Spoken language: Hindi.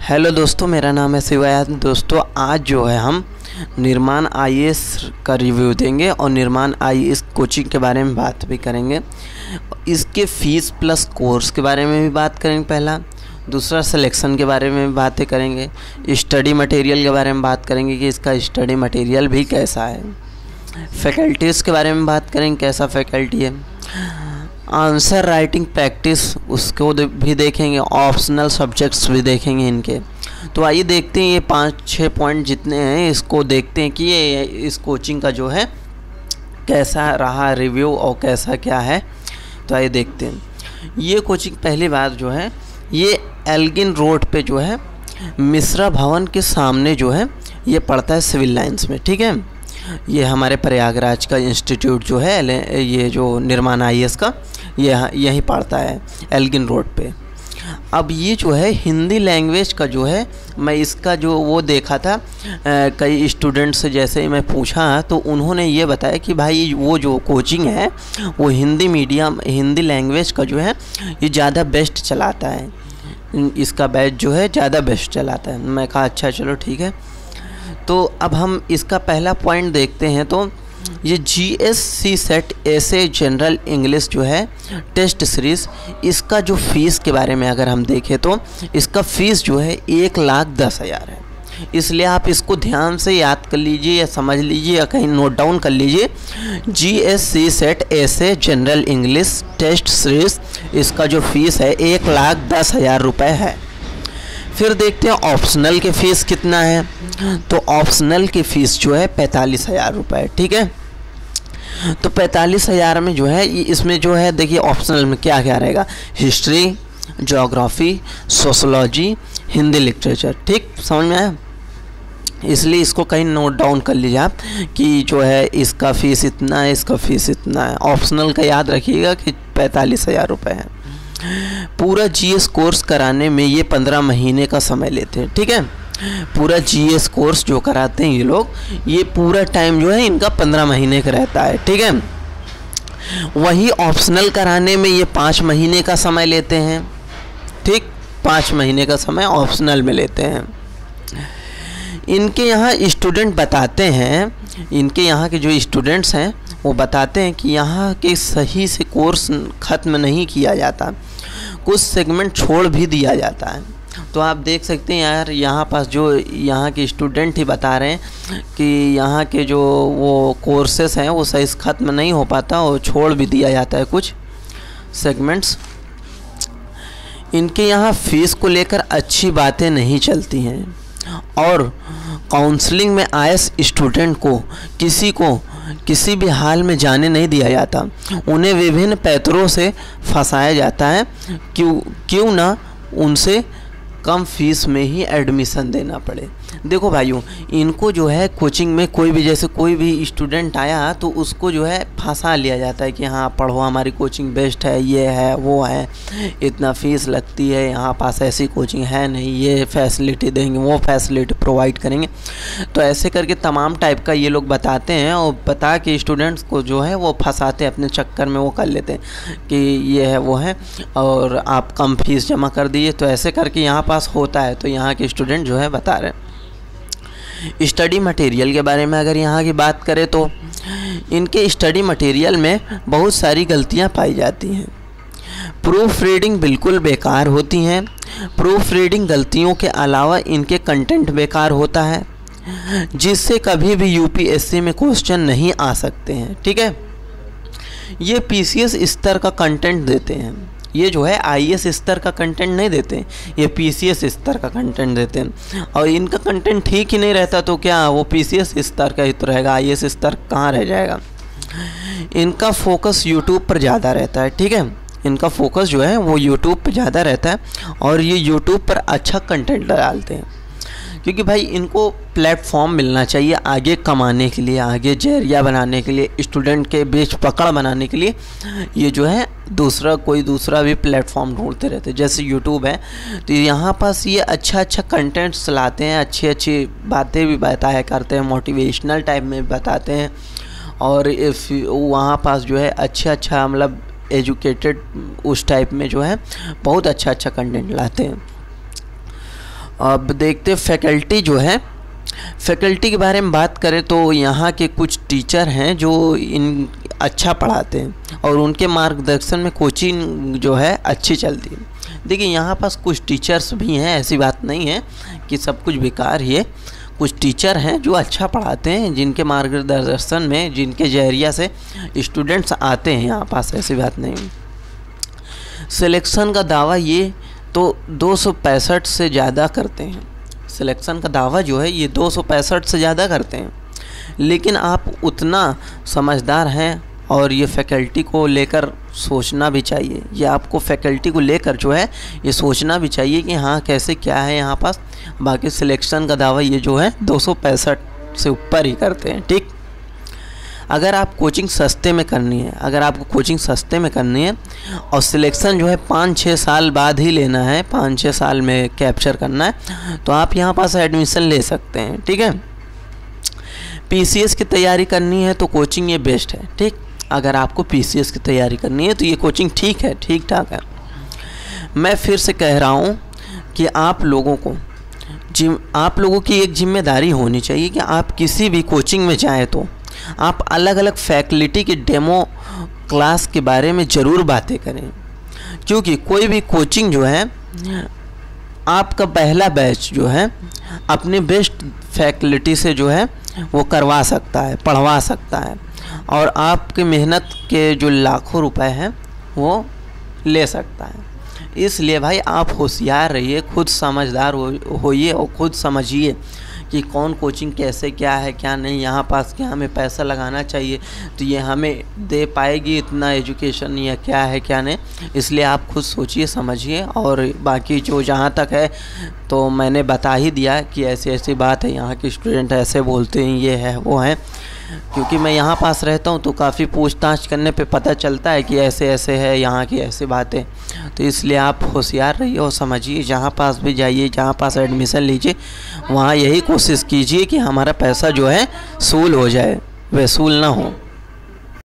हेलो दोस्तों, मेरा नाम है शिवाया। दोस्तों आज जो है हम निर्माण आईएएस का रिव्यू देंगे और निर्माण आईएएस कोचिंग के बारे में बात भी करेंगे। इसके फ़ीस प्लस कोर्स के बारे में भी बात करेंगे। पहला दूसरा सिलेक्शन के बारे में भी बातें करेंगे। स्टडी मटेरियल के बारे में बात करेंगे कि इसका स्टडी मटेरियल भी कैसा है। फैकल्टीज़ के बारे में बात करेंगे, कैसा फैकल्टी है। आंसर राइटिंग प्रैक्टिस उसको भी देखेंगे। ऑप्शनल सब्जेक्ट्स भी देखेंगे इनके। तो आइए देखते हैं ये 5-6 पॉइंट जितने हैं, इसको देखते हैं कि ये इस कोचिंग का जो है कैसा रहा रिव्यू और कैसा क्या है। तो आइए देखते हैं। ये कोचिंग पहली बात जो है ये एल्गिन रोड पे जो है मिश्रा भवन के सामने जो है ये पड़ता है सिविल लाइंस में। ठीक है, ये हमारे प्रयागराज का इंस्टीट्यूट जो है ये जो निर्माण आईएएस का ये यहीं पड़ता है एल्गिन रोड पे। अब ये जो है हिंदी लैंग्वेज का जो है मैं इसका जो वो देखा था कई स्टूडेंट्स से जैसे ही मैं पूछा तो उन्होंने ये बताया कि भाई वो जो कोचिंग है वो हिंदी मीडियम हिंदी लैंग्वेज का जो है ये ज़्यादा बेस्ट चलाता है। इसका बैच जो है ज़्यादा बेस्ट चलाता है। मैं कहा अच्छा चलो ठीक है। तो अब हम इसका पहला पॉइंट देखते हैं। तो ये GSC सेट ऐसे जनरल इंग्लिश जो है टेस्ट सीरीज़, इसका जो फ़ीस के बारे में अगर हम देखें तो इसका फ़ीस जो है 1,10,000 है। इसलिए आप इसको ध्यान से याद कर लीजिए या समझ लीजिए या कहीं नोट डाउन कर लीजिए। GSC सेट ऐसे जनरल इंग्लिश टेस्ट सीरीज़, इसका जो फ़ीस है 1,10,000 रुपये है। फिर देखते हैं ऑप्शनल के फ़ीस कितना है। तो ऑप्शनल की फ़ीस जो है 45,000 रुपये। ठीक है, तो 45,000 में जो है इसमें जो है देखिए ऑप्शनल में क्या क्या रहेगा। History, geography, sociology, Hindi literature. ठीक, समझ में आया। इसलिए इसको कहीं नोट डाउन कर लीजिए आप कि जो है इसका फ़ीस इतना है, इसका फ़ीस इतना है। ऑप्शनल का याद रखिएगा कि 45,000 रुपये है। पूरा GS कोर्स कराने में ये 15 महीने का समय लेते हैं। ठीक है, पूरा GS कोर्स जो कराते हैं ये लोग, ये पूरा टाइम जो है इनका 15 महीने का रहता है। ठीक है, वही ऑप्शनल कराने में ये 5 महीने का समय लेते हैं। ठीक, 5 महीने का समय ऑप्शनल में लेते हैं। इनके यहाँ स्टूडेंट बताते हैं, इनके यहाँ के जो स्टूडेंट्स हैं वो बताते हैं कि यहाँ के सही से कोर्स ख़त्म नहीं किया जाता, कुछ सेगमेंट छोड़ भी दिया जाता है। तो आप देख सकते हैं यार, यहाँ पास जो यहाँ के स्टूडेंट ही बता रहे हैं कि यहाँ के जो वो कोर्सेस हैं वो सही से ख़त्म नहीं हो पाता और छोड़ भी दिया जाता है कुछ सेगमेंट्स। इनके यहाँ फ़ीस को लेकर अच्छी बातें नहीं चलती हैं और काउंसलिंग में आए स्टूडेंट को किसी भी हाल में जाने नहीं दिया जाता। उन्हें विभिन्न पैतरों से फंसाया जाता है। क्यों ना उनसे कम फीस में ही एडमिशन देना पड़े। देखो भाइयों, इनको जो है कोचिंग में कोई भी जैसे कोई भी स्टूडेंट आया तो उसको जो है फंसा लिया जाता है कि हाँ पढ़ो, हमारी कोचिंग बेस्ट है, ये है वो है, इतना फ़ीस लगती है, यहाँ पास ऐसी कोचिंग है नहीं, ये फैसिलिटी देंगे, वो फैसिलिटी प्रोवाइड करेंगे। तो ऐसे करके तमाम टाइप का ये लोग बताते हैं और बता के स्टूडेंट्स को जो है वो फंसाते हैं, अपने चक्कर में वो कर लेते हैं कि ये है वो है और आप कम फीस जमा कर दीजिए। तो ऐसे करके यहाँ पास होता है। तो यहाँ के स्टूडेंट जो है बता रहे हैं। स्टडी मटेरियल के बारे में अगर यहाँ की बात करें तो इनके स्टडी मटेरियल में बहुत सारी गलतियाँ पाई जाती हैं। प्रूफ रीडिंग बिल्कुल बेकार होती हैं। प्रूफ रीडिंग गलतियों के अलावा इनके कंटेंट बेकार होता है, जिससे कभी भी UPSC में क्वेश्चन नहीं आ सकते हैं। ठीक है, ये PCS स्तर का कंटेंट देते हैं। ये जो है IAS स्तर का कंटेंट नहीं देते, ये PCS स्तर का कंटेंट देते हैं। और इनका कंटेंट ठीक ही नहीं रहता तो क्या वो PCS स्तर का ही तो रहेगा, IAS स्तर कहाँ रह जाएगा। इनका फोकस YouTube पर ज़्यादा रहता है। ठीक है, इनका फोकस जो है वो YouTube पर ज़्यादा रहता है और ये YouTube पर अच्छा कंटेंट डालते हैं क्योंकि भाई इनको प्लेटफॉर्म मिलना चाहिए आगे कमाने के लिए, आगे जरिया बनाने के लिए, स्टूडेंट के बीच पकड़ बनाने के लिए। ये जो है कोई दूसरा भी प्लेटफॉर्म ढूंढते रहते हैं। जैसे यूट्यूब है तो यहाँ पास ये अच्छा कंटेंट चलाते हैं, अच्छी बातें भी बताया करते हैं, मोटिवेशनल टाइप में बताते हैं और वहाँ पास जो है अच्छा मतलब एजुकेटेड उस टाइप में जो है बहुत अच्छा कंटेंट लाते हैं। अब देखते फैकल्टी जो है, फैकल्टी के बारे में बात करें तो यहाँ के कुछ टीचर हैं जो इन अच्छा पढ़ाते हैं और उनके मार्गदर्शन में कोचिंग जो है अच्छी चलती है। देखिए यहाँ पास कुछ टीचर्स भी हैं, ऐसी बात नहीं है कि सब कुछ बेकार ही है। कुछ टीचर हैं जो अच्छा पढ़ाते हैं, जिनके मार्गदर्शन में, जिनके जरिया से स्टूडेंट्स आते हैं यहाँ पास, ऐसी बात नहीं। सिलेक्शन का दावा ये तो 265 से ज़्यादा करते हैं। सिलेक्शन का दावा जो है ये 265 से ज़्यादा करते हैं, लेकिन आप उतना समझदार हैं और ये फैकल्टी को लेकर सोचना भी चाहिए। ये आपको फैकल्टी को लेकर जो है ये सोचना भी चाहिए कि हाँ कैसे क्या है यहाँ पास। बाकी सिलेक्शन का दावा ये जो है 265 से ऊपर ही करते हैं। ठीक, अगर आप कोचिंग सस्ते में करनी है, अगर आपको कोचिंग सस्ते में करनी है और सिलेक्शन जो है 5-6 साल बाद ही लेना है, 5-6 साल में कैप्चर करना है, तो आप यहाँ पास एडमिशन ले सकते हैं। ठीक है, पीसीएस की तैयारी करनी है तो कोचिंग ये बेस्ट है। ठीक, अगर आपको पीसीएस की तैयारी करनी है तो ये कोचिंग ठीक है, ठीक ठाक है। मैं फिर से कह रहा हूँ कि आप लोगों की एक जिम्मेदारी होनी चाहिए कि आप किसी भी कोचिंग में जाएँ तो आप अलग अलग फैकल्टी के डेमो क्लास के बारे में ज़रूर बातें करें, क्योंकि कोई भी कोचिंग जो है आपका पहला बैच जो है अपने बेस्ट फैकल्टी से जो है वो करवा सकता है, पढ़वा सकता है और आपकी मेहनत के जो लाखों रुपए हैं वो ले सकता है। इसलिए भाई आप होशियार रहिए, खुद समझदार होइए और खुद समझिए कि कौन कोचिंग कैसे क्या है क्या नहीं, यहाँ पास क्या हमें पैसा लगाना चाहिए तो ये हमें दे पाएगी इतना एजुकेशन या क्या है क्या नहीं। इसलिए आप खुद सोचिए समझिए। और बाकी जो जहाँ तक है तो मैंने बता ही दिया कि ऐसी ऐसी बात है, यहाँ के स्टूडेंट ऐसे बोलते हैं, ये है वो है। क्योंकि मैं यहाँ पास रहता हूँ तो काफ़ी पूछताछ करने पे पता चलता है कि ऐसे ऐसे है, यहाँ की ऐसी बातें। तो इसलिए आप होशियार रहिए और समझिए, जहाँ पास भी जाइए, जहाँ पास एडमिशन लीजिए, वहाँ यही कोशिश कीजिए कि हमारा पैसा जो है वसूल हो जाए, वसूल ना हो।